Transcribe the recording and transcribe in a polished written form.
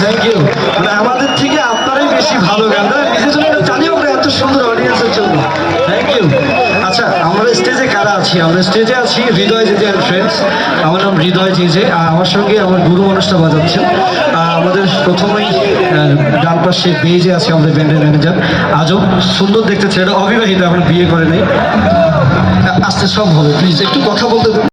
Thank you. মানে আমাদের থেকে আপনারাই বেশি ভালো গান, নিজের জন্য একটা জানিও আমরা এত সুন্দর অডিয়েন্সের জন্য। Thank you. আচ্ছা, আমরা স্টেজে কারা আছি? আমরা স্টেজে আছি হৃদয় জেজে অ্যান্ড ফ্রেন্ডস। আমার নাম হৃদয় জেজে, আমার সঙ্গে আমার গুরু মানুষটা বাজাচ্ছেন। আমাদের প্রথমেই ডান পাশে বেজে আছে আমাদের ব্যান্ডের ম্যানেজার আজব, সুন্দর দেখতে ছেলেটা, অবিবাহিত, এখন বিয়ে করে নেই। আসতে সব হবে, প্লিজ একটু কথা বলতে